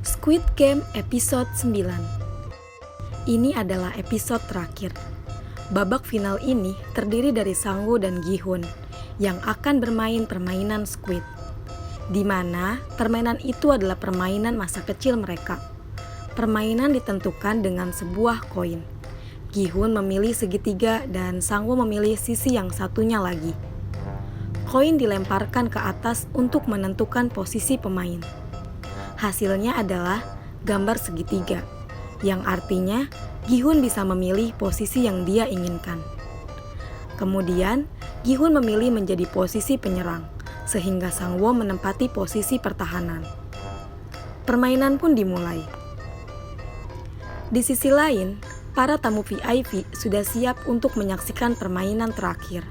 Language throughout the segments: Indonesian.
Squid Game episode 9. Ini adalah episode terakhir. Babak final ini terdiri dari Sang-woo dan Gi-hun yang akan bermain permainan Squid, di mana permainan itu adalah permainan masa kecil mereka. Permainan ditentukan dengan sebuah koin. Gi-hun memilih segitiga dan Sang-woo memilih sisi yang satunya lagi. Koin dilemparkan ke atas untuk menentukan posisi pemain. Hasilnya adalah gambar segitiga, yang artinya Gi-hun bisa memilih posisi yang dia inginkan. Kemudian, Gi-hun memilih menjadi posisi penyerang, sehingga Sang-woo menempati posisi pertahanan. Permainan pun dimulai. Di sisi lain, para tamu VIP sudah siap untuk menyaksikan permainan terakhir.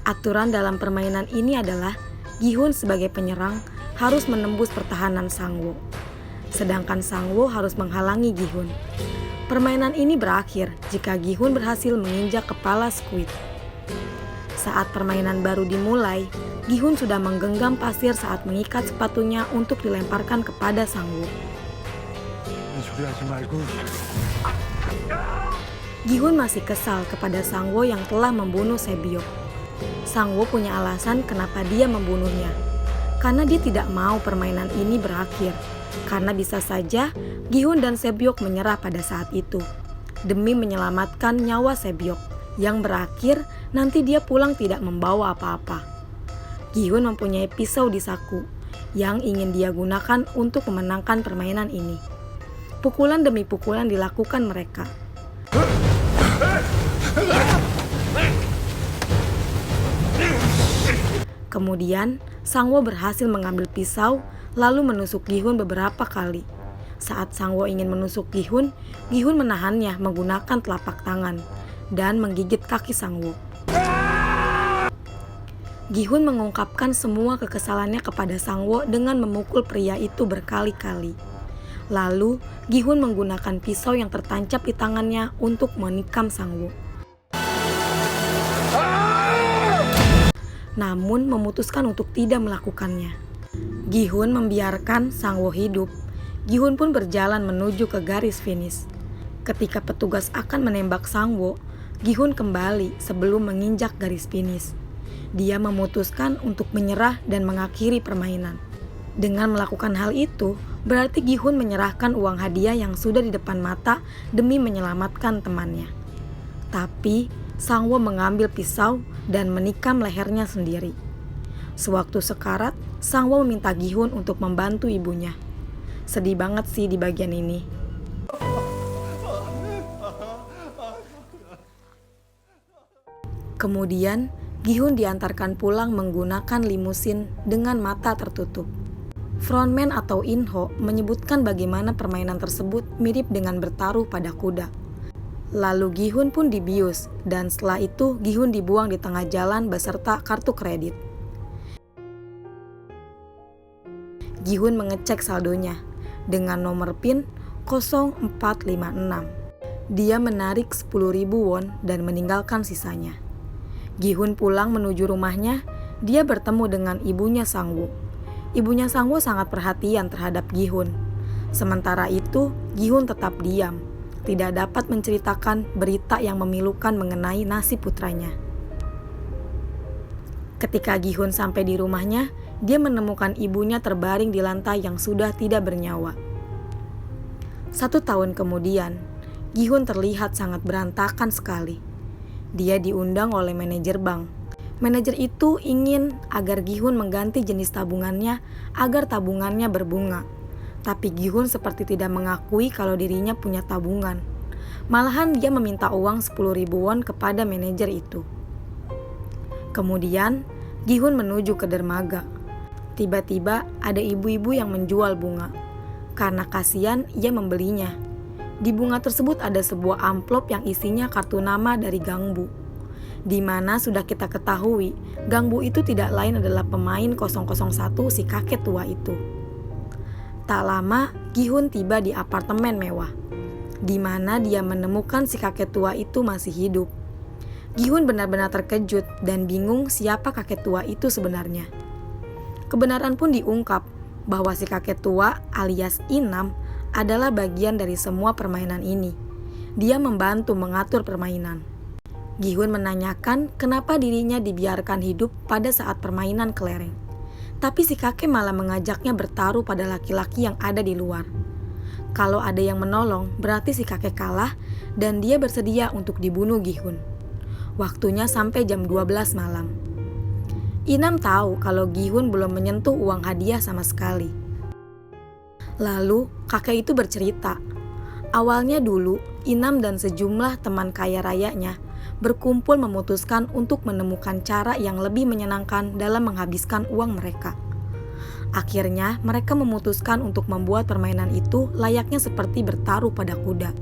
Aturan dalam permainan ini adalah Gi-hun sebagai penyerang harus menembus pertahanan Sang-woo, sedangkan Sang-woo harus menghalangi Gi-hun. Permainan ini berakhir jika Gi-hun berhasil menginjak kepala Squid. Saat permainan baru dimulai, Gi-hun sudah menggenggam pasir saat mengikat sepatunya untuk dilemparkan kepada Sang-woo. Gi-hun masih kesal kepada Sang-woo yang telah membunuh Se-byok. Sang-woo punya alasan kenapa dia membunuhnya, karena dia tidak mau permainan ini berakhir, karena bisa saja Gi-hun dan Se-byok menyerah pada saat itu, demi menyelamatkan nyawa Se-byok, yang berakhir nanti dia pulang tidak membawa apa-apa. Gi-hun mempunyai pisau di saku, yang ingin dia gunakan untuk memenangkan permainan ini. Pukulan demi pukulan dilakukan mereka. Kemudian, Sang-woo berhasil mengambil pisau lalu menusuk Gi-hun beberapa kali. Saat Sang-woo ingin menusuk Gi-hun, Gi-hun menahannya menggunakan telapak tangan dan menggigit kaki Sang-woo. Gi-hun mengungkapkan semua kekesalannya kepada Sang-woo dengan memukul pria itu berkali-kali. Lalu, Gi-hun menggunakan pisau yang tertancap di tangannya untuk menikam Sang-woo. Namun memutuskan untuk tidak melakukannya. Gi-hun membiarkan Sang-woo hidup. Gi-hun pun berjalan menuju ke garis finish. Ketika petugas akan menembak Sang-woo, Gi-hun kembali sebelum menginjak garis finish. Dia memutuskan untuk menyerah dan mengakhiri permainan. Dengan melakukan hal itu, berarti Gi-hun menyerahkan uang hadiah yang sudah di depan mata demi menyelamatkan temannya. Tapi Sang-woo mengambil pisau dan menikam lehernya sendiri. Sewaktu sekarat, Sang-woo meminta Gi-hun untuk membantu ibunya. Sedih banget sih di bagian ini. Kemudian, Gi-hun diantarkan pulang menggunakan limusin dengan mata tertutup. Frontman atau In-ho menyebutkan bagaimana permainan tersebut mirip dengan bertaruh pada kuda. Lalu Gi-hun pun dibius, dan setelah itu Gi-hun dibuang di tengah jalan beserta kartu kredit. Gi-hun mengecek saldonya dengan nomor PIN 0456. Dia menarik 10.000 won dan meninggalkan sisanya. Gi-hun pulang menuju rumahnya, dia bertemu dengan ibunya Sang-woo. Ibunya Sang-woo sangat perhatian terhadap Gi-hun. Sementara itu, Gi-hun tetap diam, tidak dapat menceritakan berita yang memilukan mengenai nasib putranya. Ketika Gi-hun sampai di rumahnya, dia menemukan ibunya terbaring di lantai yang sudah tidak bernyawa. 1 tahun kemudian, Gi-hun terlihat sangat berantakan sekali. Dia diundang oleh manajer bank. Manajer itu ingin agar Gi-hun mengganti jenis tabungannya agar tabungannya berbunga. Tapi Gi-hun seperti tidak mengakui kalau dirinya punya tabungan. Malahan dia meminta uang 10.000 won kepada manajer itu. Kemudian, Gi-hun menuju ke dermaga. Tiba-tiba ada ibu-ibu yang menjual bunga. Karena kasihan, ia membelinya. Di bunga tersebut ada sebuah amplop yang isinya kartu nama dari Gang-bu. Di mana sudah kita ketahui, Gang-bu itu tidak lain adalah pemain 001 si kakek tua itu. Tak lama, Gi-hun tiba di apartemen mewah, di mana dia menemukan si kakek tua itu masih hidup. Gi-hun benar-benar terkejut dan bingung siapa kakek tua itu sebenarnya. Kebenaran pun diungkap bahwa si kakek tua alias Inam adalah bagian dari semua permainan ini. Dia membantu mengatur permainan. Gi-hun menanyakan kenapa dirinya dibiarkan hidup pada saat permainan kelereng. Tapi si kakek malah mengajaknya bertaruh pada laki-laki yang ada di luar. Kalau ada yang menolong, berarti si kakek kalah dan dia bersedia untuk dibunuh Gi-hun. Waktunya sampai jam 12 malam. Inam tahu kalau Gi-hun belum menyentuh uang hadiah sama sekali. Lalu kakek itu bercerita. Awalnya dulu, Inam dan sejumlah teman kaya rayanya berkumpul memutuskan untuk menemukan cara yang lebih menyenangkan dalam menghabiskan uang mereka. Akhirnya, mereka memutuskan untuk membuat permainan itu layaknya seperti bertaruh pada kuda.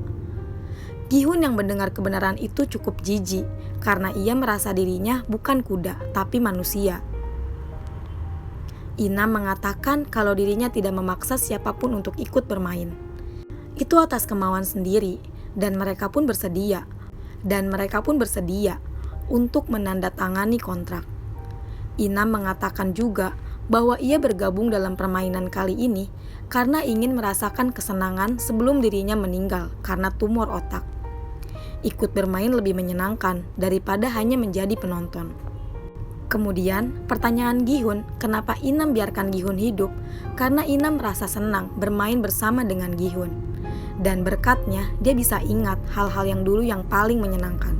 Gi-hun yang mendengar kebenaran itu cukup jijik karena ia merasa dirinya bukan kuda, tapi manusia. Inam mengatakan kalau dirinya tidak memaksa siapapun untuk ikut bermain. Itu atas kemauan sendiri, dan mereka pun bersedia untuk menandatangani kontrak. Inam mengatakan juga bahwa ia bergabung dalam permainan kali ini karena ingin merasakan kesenangan sebelum dirinya meninggal karena tumor otak. Ikut bermain lebih menyenangkan daripada hanya menjadi penonton. Kemudian, pertanyaan Gi-hun, kenapa Inam biarkan Gi-hun hidup? Karena Inam merasa senang bermain bersama dengan Gi-hun. Dan berkatnya, dia bisa ingat hal-hal yang dulu yang paling menyenangkan.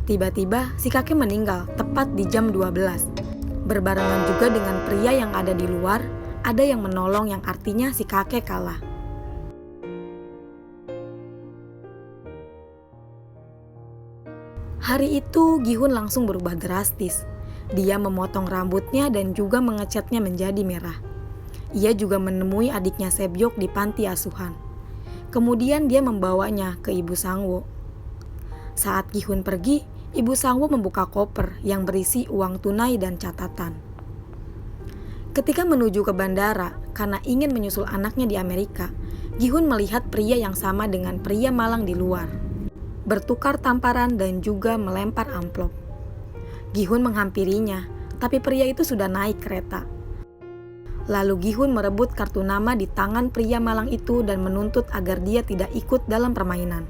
Tiba-tiba, si kakek meninggal tepat di jam 12. Berbarengan juga dengan pria yang ada di luar, ada yang menolong yang artinya si kakek kalah. Hari itu, Gi-hun langsung berubah drastis. Dia memotong rambutnya dan juga mengecatnya menjadi merah. Ia juga menemui adiknya Sebyok di panti asuhan. Kemudian dia membawanya ke Ibu Sangwo. Saat Gi-hun pergi, Ibu Sangwo membuka koper yang berisi uang tunai dan catatan. Ketika menuju ke bandara karena ingin menyusul anaknya di Amerika, Gi-hun melihat pria yang sama dengan pria malang di luar, bertukar tamparan dan juga melempar amplop. Gi-hun menghampirinya, tapi pria itu sudah naik kereta. Lalu Gi-hun merebut kartu nama di tangan pria malang itu dan menuntut agar dia tidak ikut dalam permainan.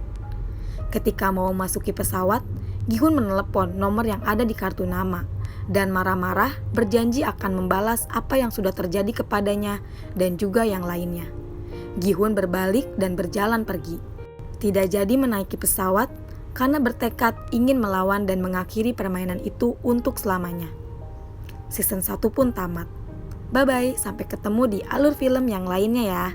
Ketika mau memasuki pesawat, Gi-hun menelepon nomor yang ada di kartu nama dan marah-marah berjanji akan membalas apa yang sudah terjadi kepadanya dan juga yang lainnya. Gi-hun berbalik dan berjalan pergi. Tidak jadi menaiki pesawat karena bertekad ingin melawan dan mengakhiri permainan itu untuk selamanya. Season 1 pun tamat. Bye-bye, sampai ketemu di alur film yang lainnya ya.